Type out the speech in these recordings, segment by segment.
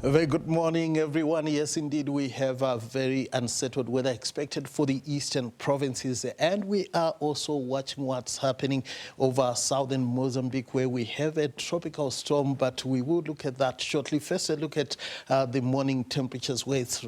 A very good morning, everyone. Yes, indeed, we have a very unsettled weather expected for the eastern provinces, and we are also watching what's happening over southern Mozambique, where we have a tropical storm, but we will look at that shortly. First, a look at the morning temperatures, where it's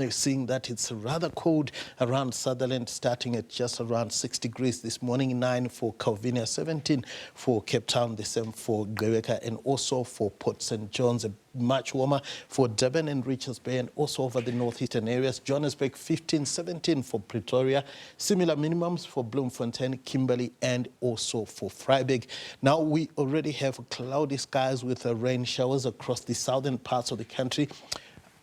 seeing that it's rather cold around Sutherland, starting at just around 6 degrees this morning, 9 for Calvinia, 17 for Cape Town, the same for Gqeberha, and also for Port St. John's, much warmer for Durban and Richards Bay, and also over the northeastern areas. Johannesburg 15, 17 for Pretoria. Similar minimums for Bloemfontein, Kimberley, and also for Vryburg. Now we already have cloudy skies with rain showers across the southern parts of the country.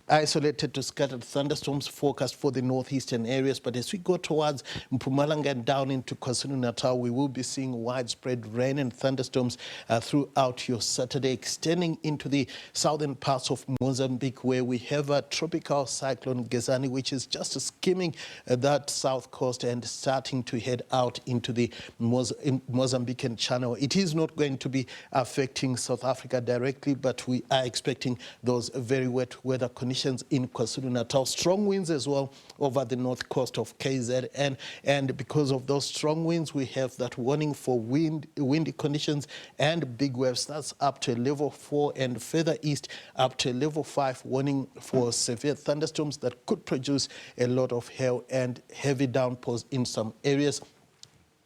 Isolated to scattered thunderstorms forecast for the northeastern areas, but as we go towards Mpumalanga and down into KwaZulu-Natal, we will be seeing widespread rain and thunderstorms throughout your Saturday, extending into the southern parts of Mozambique, where we have a tropical cyclone Gezani, which is just skimming that south coast and starting to head out into the Mozambican channel. It is not going to be affecting South Africa directly, but we are expecting those very wet weather conditions in KwaZulu-Natal. Strong winds as well over the north coast of KZN, and because of those strong winds, we have that warning for windy conditions and big waves. That's up to a level 4, and further east up to a level 5 warning for severe thunderstorms that could produce a lot of hail and heavy downpours in some areas.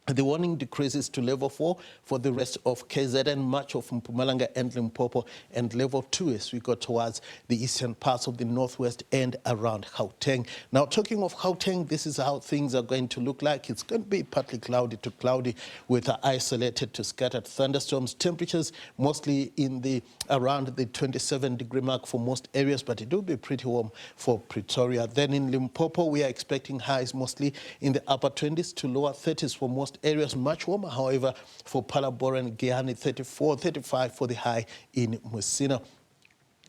The warning decreases to level 4 for the rest of KZN, much of Mpumalanga and Limpopo, and level 2 as we go towards the eastern parts of the northwest and around Gauteng. Now, talking of Gauteng, this is how things are going to look like. It's going to be partly cloudy to cloudy with isolated to scattered thunderstorms. Temperatures mostly in the around the 27-degree mark for most areas, but it will be pretty warm for Pretoria. Then in Limpopo, we are expecting highs mostly in the upper 20s to lower 30s for most areas. Much warmer, however, for Palabora and Giyani, 34, 35 for the high in Musina.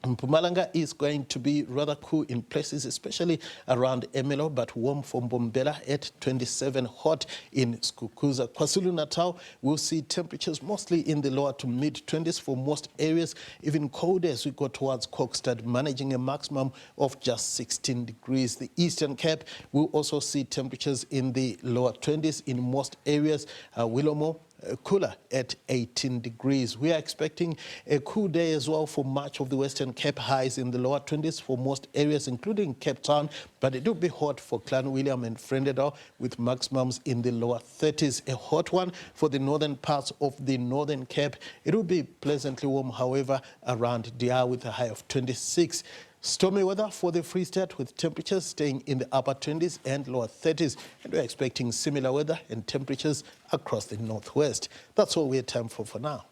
Mpumalanga is going to be rather cool in places, especially around Emelo, but warm for Mbombela at 27, hot in Skukuza. KwaZulu-Natal will see temperatures mostly in the lower to mid-20s for most areas, even colder as we go towards Kokstad, managing a maximum of just 16 degrees. The Eastern Cape will also see temperatures in the lower 20s in most areas. Willomo, cooler at 18 degrees. We are expecting a cool day as well for much of the Western Cape, highs in the lower 20s for most areas, including Cape Town, but it will be hot for Clan William and Vredendal with maximums in the lower 30s. A hot one for the northern parts of the Northern Cape. It will be pleasantly warm, however, around DR with a high of 26. Stormy weather for the Free State with temperatures staying in the upper 20s and lower 30s. And we're expecting similar weather and temperatures across the northwest. That's all we have time for now.